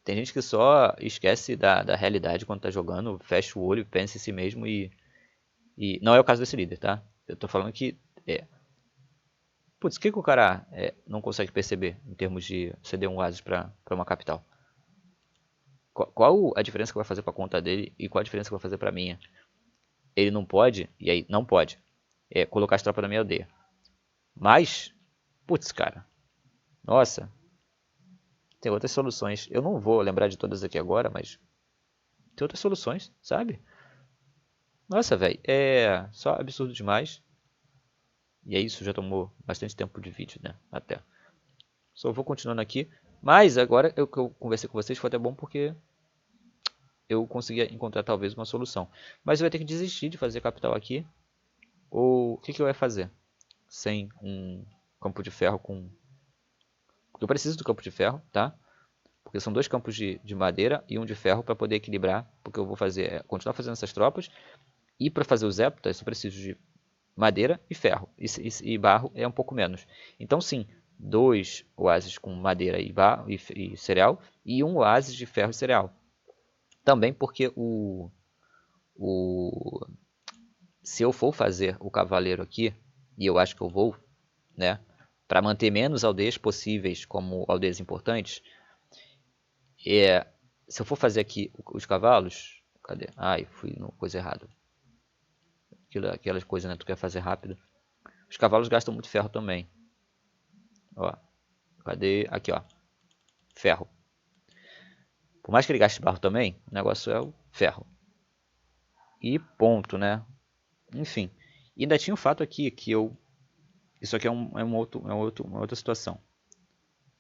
tem gente que só esquece da realidade quando tá jogando, fecha o olho, pensa em si mesmo e não é o caso desse líder, tá? Eu tô falando que putz, o que o cara não consegue perceber em termos de ceder um oásis para uma capital? Qual a diferença que vai fazer para a conta dele e qual a diferença que vai fazer para a minha? Ele não pode, e aí não pode, colocar as tropas na minha aldeia. Mas, putz, cara, nossa, tem outras soluções. Eu não vou lembrar de todas aqui agora, mas tem outras soluções, sabe? Nossa, velho, é só absurdo demais. E é isso, já tomou bastante tempo de vídeo, né? Até. Só vou continuando aqui. Mas agora que eu conversei com vocês foi até bom porque eu consegui encontrar talvez uma solução. Mas eu ia ter que desistir de fazer capital aqui. Ou o que eu ia fazer sem um campo de ferro com... Porque eu preciso do campo de ferro, tá? Porque são 2 campos de madeira e um de ferro para poder equilibrar. Porque eu vou fazer, continuar fazendo essas tropas. E para fazer os éptas eu preciso de madeira e ferro. E barro é um pouco menos. Então sim, 2 oásis com madeira e, barro, e cereal. E um oásis de ferro e cereal. Também porque se eu for fazer o cavaleiro aqui, e eu acho que eu vou, né, para manter menos aldeias possíveis como aldeias importantes, se eu for fazer aqui os cavalos, cadê? Ai, fui no coisa errada. Aquelas coisas, né, tu quer fazer rápido. Os cavalos gastam muito ferro também. Ó, cadê? Aqui, ó, ferro. Por mais que ele gaste barro também, o negócio é o ferro. E ponto, né? Enfim. E ainda tinha um fato aqui que isso aqui é uma outra situação.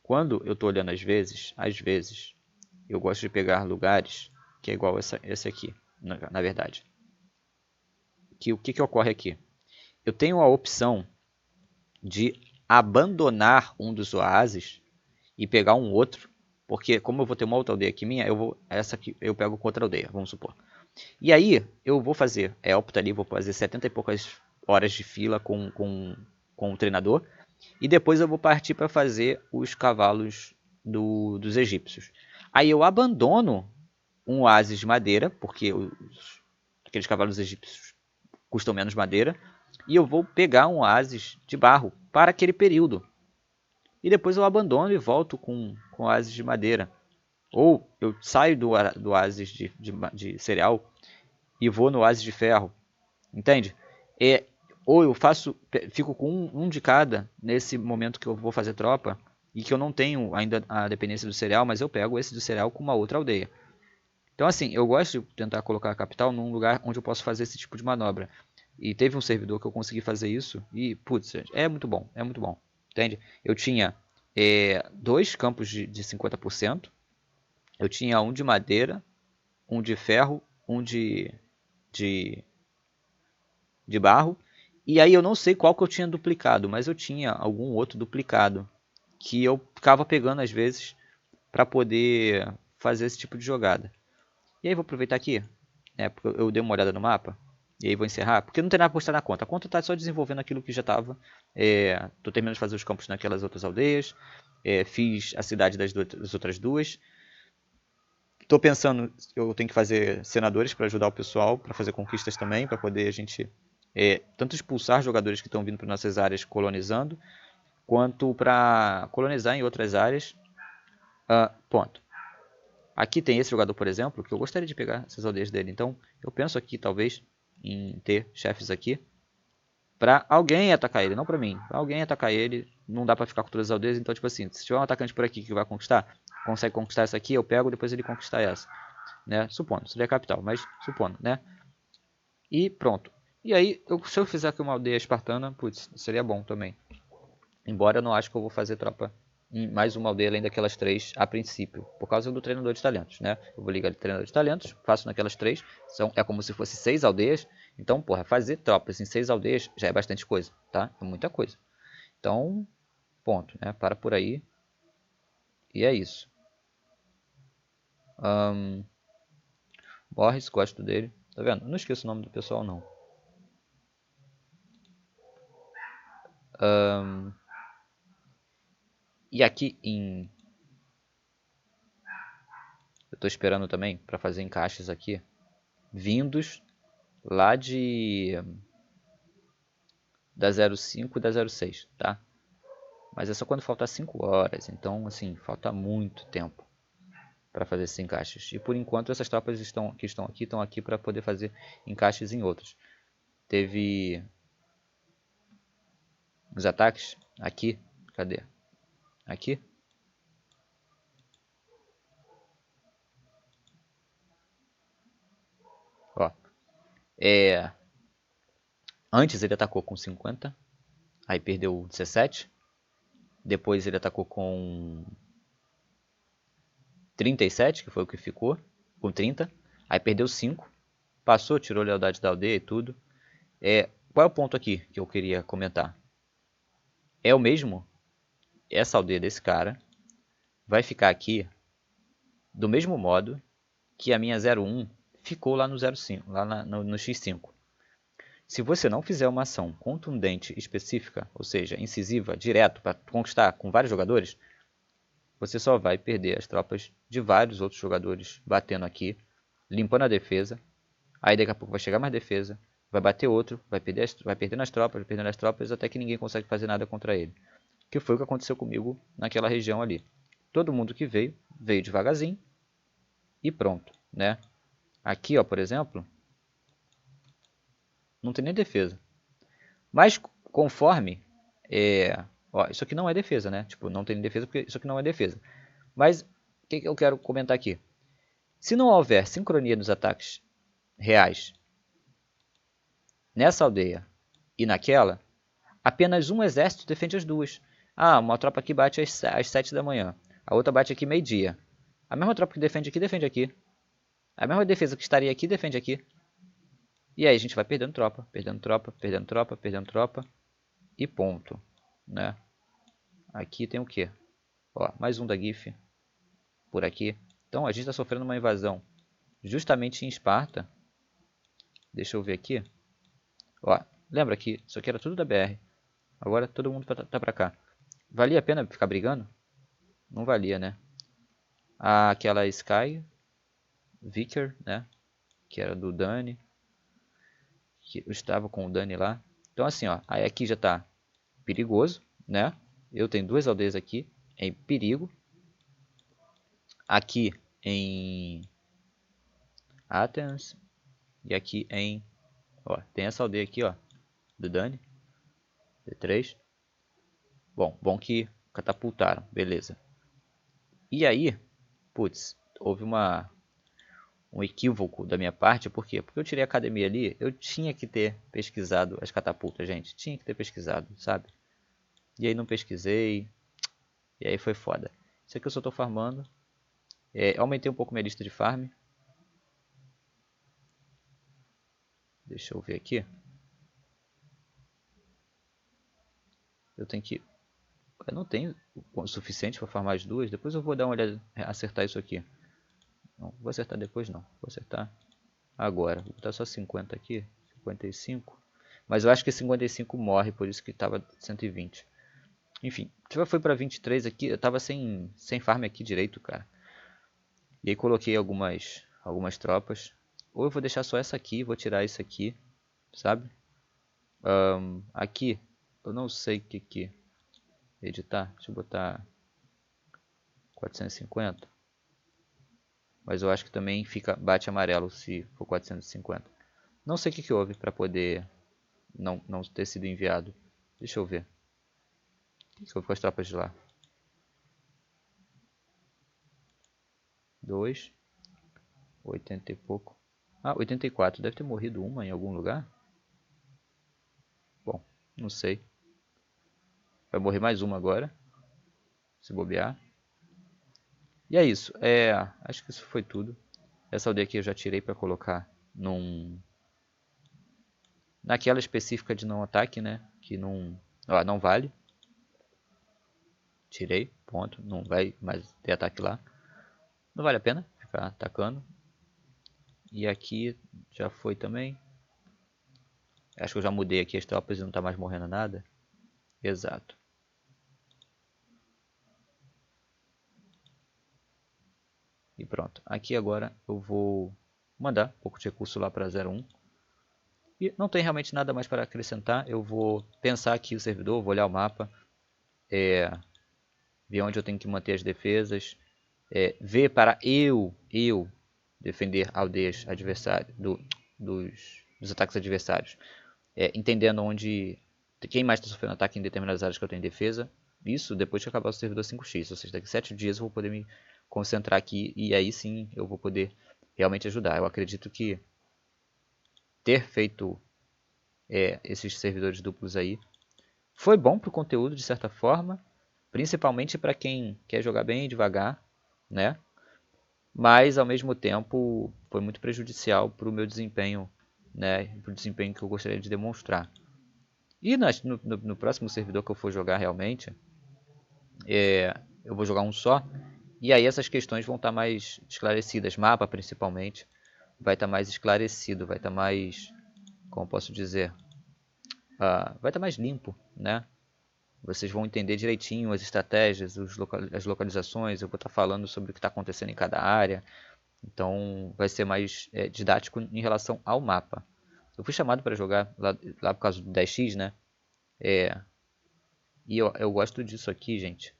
Quando eu estou olhando às vezes, eu gosto de pegar lugares que é igual esse aqui, na verdade. O que ocorre aqui? Eu tenho a opção de abandonar um dos oásis e pegar um outro, porque como eu vou ter uma outra aldeia aqui minha, essa aqui eu pego com outra aldeia, vamos supor. E aí eu vou fazer, opta ali, vou fazer 70 e poucas horas de fila com o treinador, e depois eu vou partir para fazer os cavalos dos egípcios. Aí eu abandono um oásis de madeira, porque aqueles cavalos egípcios custam menos madeira, e eu vou pegar um oásis de barro para aquele período. E depois eu abandono e volto com oásis de madeira. Ou eu saio do oásis de cereal e vou no oásis de ferro. Entende? Ou eu fico com um de cada nesse momento que eu vou fazer tropa e que eu não tenho ainda a dependência do cereal, mas eu pego esse do cereal com uma outra aldeia. Então assim, eu gosto de tentar colocar a capital num lugar onde eu posso fazer esse tipo de manobra. E teve um servidor que eu consegui fazer isso e, putz, é muito bom, é muito bom. Entende? Eu tinha dois campos de 50%, eu tinha um de madeira, um de ferro, um de, de barro, e aí eu não sei qual que eu tinha duplicado, mas eu tinha algum outro duplicado, que eu ficava pegando às vezes para poder fazer esse tipo de jogada. E aí vou aproveitar aqui, né, porque eu dei uma olhada no mapa, e aí vou encerrar, porque não tem nada para postar na conta. A conta está só desenvolvendo aquilo que já estava. Estou terminando de fazer os campos naquelas outras aldeias, fiz a cidade das outras duas. Estou pensando, eu tenho que fazer senadores para ajudar o pessoal, para fazer conquistas também, para poder a gente tanto expulsar jogadores que estão vindo para nossas áreas colonizando, quanto para colonizar em outras áreas. Ponto. Aqui tem esse jogador, por exemplo, que eu gostaria de pegar essas aldeias dele. Então, eu penso aqui, talvez, em ter chefes aqui para alguém atacar ele, não para mim. Pra alguém atacar ele, não dá para ficar com todas as aldeias. Então, tipo assim, se tiver um atacante por aqui que vai conquistar, consegue conquistar essa aqui, eu pego, depois ele conquistar essa. Né? Supondo, seria a capital, mas supondo, né? E pronto. E aí, se eu fizer aqui uma aldeia espartana, putz, seria bom também. Embora eu não acho que eu vou fazer tropa em mais uma aldeia além daquelas três a princípio, por causa do treinador de talentos, né? Eu vou ligar de treinador de talentos, faço naquelas três, é como se fosse 6 aldeias. Então, porra, fazer tropas em 6 aldeias já é bastante coisa, tá? É muita coisa. Então, ponto, né? Para por aí. E é isso. Morris, gosto dele. Tá vendo? Eu não esqueço o nome do pessoal, não. E aqui em... Eu estou esperando também para fazer encaixes aqui, vindos lá da 05 e da 06, tá? Mas é só quando faltar 5 horas, então assim, falta muito tempo para fazer esses encaixes. E por enquanto essas tropas estão aqui para poder fazer encaixes em outros. Teve os ataques aqui, cadê? Aqui. Ó, antes ele atacou com 50, aí perdeu 17. Depois ele atacou com 37, que foi o que ficou, com 30. Aí perdeu 5, passou, tirou a lealdade da aldeia e tudo. Qual é o ponto aqui que eu queria comentar? É o mesmo, essa aldeia desse cara vai ficar aqui do mesmo modo que a minha 01 ficou lá no 05, lá no X5. Se você não fizer uma ação contundente específica, ou seja, incisiva, direto, para conquistar com vários jogadores, você só vai perder as tropas de vários outros jogadores batendo aqui, limpando a defesa. Aí daqui a pouco vai chegar mais defesa, vai bater outro, vai perdendo as tropas, até que ninguém consegue fazer nada contra ele. Que foi o que aconteceu comigo naquela região ali. Todo mundo que veio, veio devagarzinho e pronto, né? Aqui, ó, por exemplo, não tem nem defesa. Mas conforme, ó, isso aqui não é defesa, né? Tipo, não tem defesa porque isso aqui não é defesa. Mas o que eu quero comentar aqui? Se não houver sincronia nos ataques reais nessa aldeia e naquela, apenas um exército defende as duas. Ah, uma tropa aqui bate às 7 da manhã. A outra bate aqui meio-dia. A mesma tropa que defende aqui, defende aqui. A mesma defesa que estaria aqui, defende aqui. E aí a gente vai perdendo tropa, perdendo tropa, perdendo tropa, perdendo tropa. E ponto, né? Aqui tem o quê? Ó, mais um da GIF. Por aqui. Então a gente está sofrendo uma invasão justamente em Esparta. Deixa eu ver aqui. Ó, lembra que isso aqui era tudo da BR. Agora todo mundo tá pra cá. Valia a pena ficar brigando? Não valia, né? Aquela Sky Vicker, né? Que era do Dani. Que eu estava com o Dani lá. Então assim, ó. Aí aqui já tá perigoso, né? Eu tenho duas aldeias aqui em perigo. Aqui em Athens. E aqui em... Ó, tem essa aldeia aqui, ó. Do Dani. D3. Bom que catapultaram. Beleza. E aí, putz, houve um equívoco da minha parte. Por quê? Porque eu tirei a academia ali, eu tinha que ter pesquisado as catapultas, gente. Tinha que ter pesquisado, sabe? E aí não pesquisei, e aí foi foda. Isso aqui eu só tô farmando. Aumentei um pouco minha lista de farm. Deixa eu ver aqui. Eu tenho que... Eu não tenho o suficiente para farmar as duas. Depois eu vou dar uma olhada, acertar isso aqui. Não, vou acertar depois não. Vou acertar agora. Vou botar só 50 aqui. 55. Mas eu acho que 55 morre, por isso que estava 120. Enfim, já foi para 23 aqui. Eu tava sem farm aqui direito, cara. E aí coloquei algumas tropas. Ou eu vou deixar só essa aqui, vou tirar isso aqui, sabe? Aqui, eu não sei o que editar. Deixa eu botar 450. Mas eu acho que também bate amarelo se for 450. Não sei o que houve para poder não ter sido enviado. Deixa eu ver. O que houve com as tropas de lá? 2, 80 e pouco. Ah, 84. Deve ter morrido uma em algum lugar. Bom, não sei. Vai morrer mais uma agora, se bobear. E é isso. Acho que isso foi tudo. Essa aldeia aqui eu já tirei para colocar naquela específica de não ataque, né? Que não vale. Tirei, ponto. Não vai mais ter ataque lá. Não vale a pena ficar atacando. E aqui já foi também. Acho que eu já mudei aqui as tropas e não tá mais morrendo nada. Exato. E pronto. Aqui agora eu vou mandar um pouco de recurso lá para 01. E não tem realmente nada mais para acrescentar. Eu vou pensar aqui o servidor, vou olhar o mapa. Ver onde eu tenho que manter as defesas. Ver para eu defender aldeias adversárias dos ataques adversários. Entendendo quem mais está sofrendo ataque em determinadas áreas que eu tenho em defesa. Isso depois que acabar o servidor 5x, ou seja, daqui a 7 dias eu vou poder me concentrar aqui e aí sim eu vou poder realmente ajudar. Eu acredito que ter feito esses servidores duplos aí foi bom para o conteúdo de certa forma, principalmente para quem quer jogar bem devagar, né? Mas ao mesmo tempo foi muito prejudicial para o meu desempenho, né? Para o desempenho que eu gostaria de demonstrar. E no próximo servidor que eu for jogar realmente, eu vou jogar um só. E aí essas questões vão estar mais esclarecidas. Mapa principalmente vai estar mais esclarecido, vai estar mais, como posso dizer, vai estar mais limpo, né? Vocês vão entender direitinho as estratégias, as localizações. Eu vou estar falando sobre o que está acontecendo em cada área. Então vai ser mais didático em relação ao mapa. Eu fui chamado para jogar lá por causa do 10x, né? E eu gosto disso aqui, gente.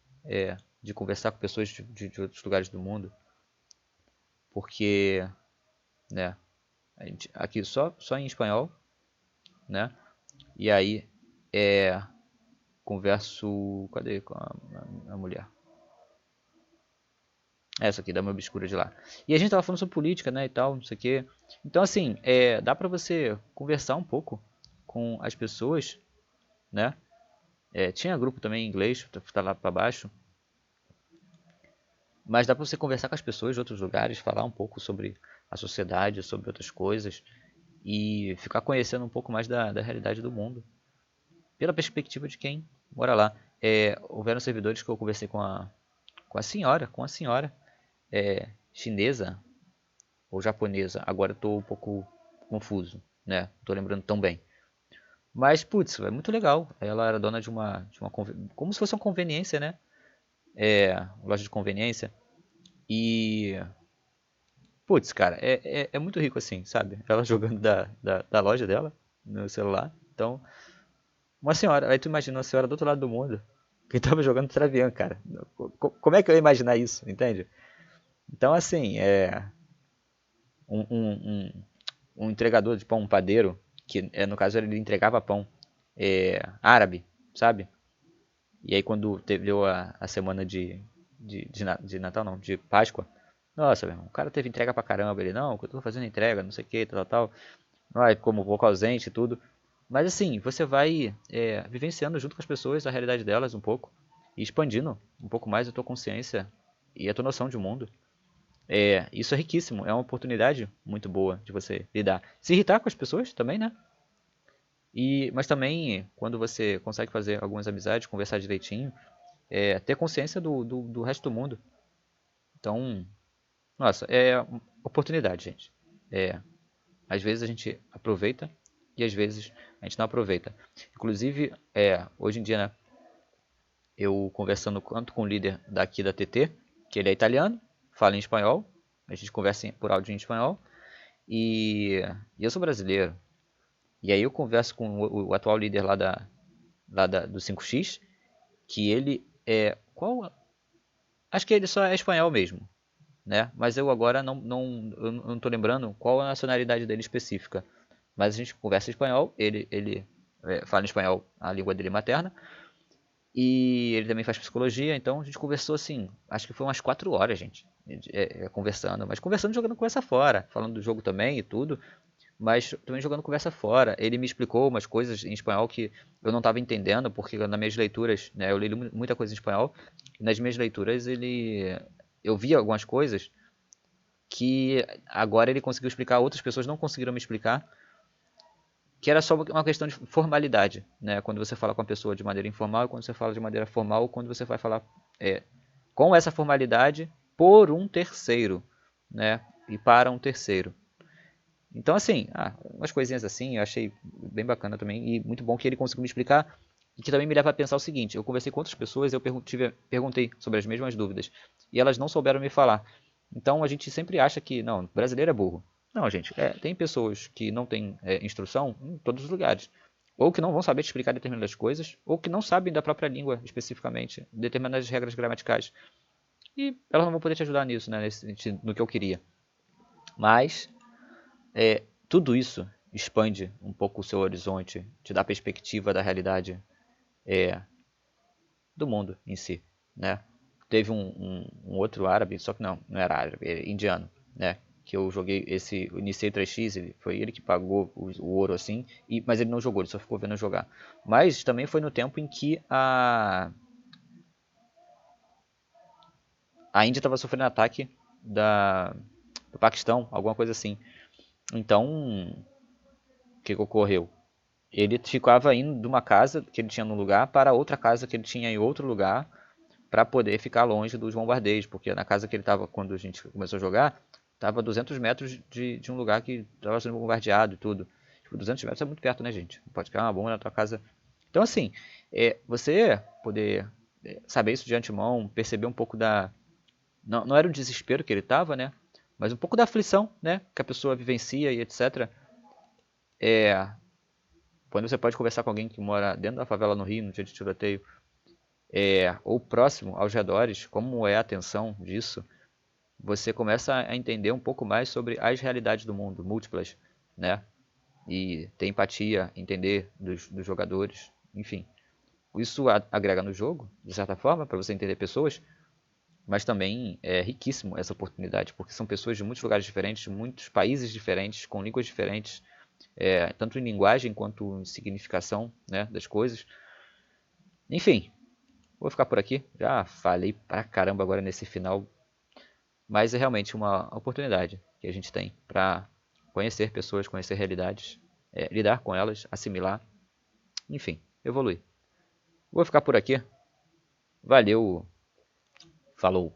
De conversar com pessoas de outros lugares do mundo. Porque, né? Aqui só em espanhol, né? E aí, converso... Cadê com a mulher? Essa aqui, da minha obscura de lá. E a gente tava falando sobre política, né, e tal, não sei o quê. Então, assim, dá pra você conversar um pouco com as pessoas, né? Tinha grupo também em inglês, tá lá pra baixo. Mas dá pra você conversar com as pessoas de outros lugares, falar um pouco sobre a sociedade, sobre outras coisas. E ficar conhecendo um pouco mais da realidade do mundo. Pela perspectiva de quem mora lá. Houveram servidores que eu conversei com a senhora chinesa ou japonesa. Agora eu tô um pouco confuso, né? Não tô lembrando tão bem. Mas, putz, é muito legal. Ela era dona de uma como se fosse uma conveniência, né? Loja de conveniência. E, putz, cara, é muito rico assim, sabe? Ela jogando da loja dela no celular. Então, uma senhora, aí tu imagina uma senhora do outro lado do mundo que tava jogando Travian, cara. Como é que eu ia imaginar isso, entende? Então, assim, um, um, um, um entregador de pão, um padeiro, que no caso ele entregava pão árabe, sabe? E aí quando deu a semana de Natal, não, de Páscoa, Nossa, meu irmão, o cara teve entrega pra caramba. Ele, não, eu tô fazendo entrega, não sei o que, tal, tal. Ai, como pouco ausente e tudo. Mas assim, você vai vivenciando junto com as pessoas a realidade delas um pouco. E expandindo um pouco mais a tua consciência e a tua noção de mundo. Isso é riquíssimo, é uma oportunidade muito boa de você lidar. Se irritar com as pessoas também, né? Mas também, quando você consegue fazer algumas amizades, conversar direitinho, ter consciência do resto do mundo. Então, nossa, é oportunidade, gente. Às vezes a gente aproveita e às vezes a gente não aproveita. Inclusive, hoje em dia, né, eu conversando tanto com o líder daqui da TT, que ele é italiano, fala em espanhol, a gente conversa por áudio em espanhol, e eu sou brasileiro. E aí eu converso com o atual líder do 5X, que ele acho que ele só é espanhol mesmo, né? Mas eu agora não tô lembrando qual a nacionalidade dele específica. Mas a gente conversa em espanhol, ele fala em espanhol a língua dele materna, e ele também faz psicologia, então a gente conversou assim, acho que foi umas 4 horas, gente, conversando, mas conversando jogando conversa fora, falando do jogo também e tudo, mas também jogando conversa fora. Ele me explicou umas coisas em espanhol que eu não estava entendendo, porque nas minhas leituras, né, eu li muita coisa em espanhol, e nas minhas leituras eu vi algumas coisas que agora ele conseguiu explicar, outras pessoas não conseguiram me explicar, que era só uma questão de formalidade, né? Quando você fala com a pessoa de maneira informal e quando você fala de maneira formal, ou quando você vai falar com essa formalidade por um terceiro, né? E para um terceiro. Então, assim, umas coisinhas assim eu achei bem bacana também e muito bom que ele conseguiu me explicar e que também me leva a pensar o seguinte: eu conversei com outras pessoas e eu perguntei sobre as mesmas dúvidas e elas não souberam me falar. Então, a gente sempre acha que, não, brasileiro é burro. Não, gente, tem pessoas que não têm instrução em todos os lugares. Ou que não vão saber te explicar determinadas coisas, ou que não sabem da própria língua especificamente, determinadas regras gramaticais. E elas não vão poder te ajudar nisso, né, no que eu queria. Mas tudo isso expande um pouco o seu horizonte, te dá perspectiva da realidade do mundo em si, né? Teve um outro árabe, só que não era árabe, era indiano, né? Que eu joguei iniciei 3x, foi ele que pagou o ouro assim, mas ele não jogou, ele só ficou vendo eu jogar. Mas também foi no tempo em que a Índia estava sofrendo ataque do Paquistão, alguma coisa assim. Então, o que ocorreu? Ele ficava indo de uma casa que ele tinha num lugar para outra casa que ele tinha em outro lugar para poder ficar longe dos bombardeios, porque na casa que ele estava quando a gente começou a jogar, estava a 200 metros de um lugar que estava sendo bombardeado e tudo. Tipo, 200 metros é muito perto, né, gente? Pode cair uma bomba na tua casa. Então, assim, você poder saber isso de antemão, perceber um pouco da... Não era o desespero que ele estava, né? Mas um pouco da aflição, né? Que a pessoa vivencia e etc. É, Quando você pode conversar com alguém que mora dentro da favela no Rio, no dia de tiroteio, ou próximo aos redores, como é a tensão disso, você começa a entender um pouco mais sobre as realidades do mundo, múltiplas, né? E ter empatia, entender dos jogadores, enfim. Isso agrega no jogo, de certa forma, para você entender pessoas, mas também é riquíssimo essa oportunidade, porque são pessoas de muitos lugares diferentes, de muitos países diferentes, com línguas diferentes, tanto em linguagem quanto em significação, né, das coisas. Enfim, vou ficar por aqui. Já falei pra caramba agora nesse final, mas é realmente uma oportunidade que a gente tem para conhecer pessoas, conhecer realidades, lidar com elas, assimilar, enfim, evoluir. Vou ficar por aqui. Valeu, falou!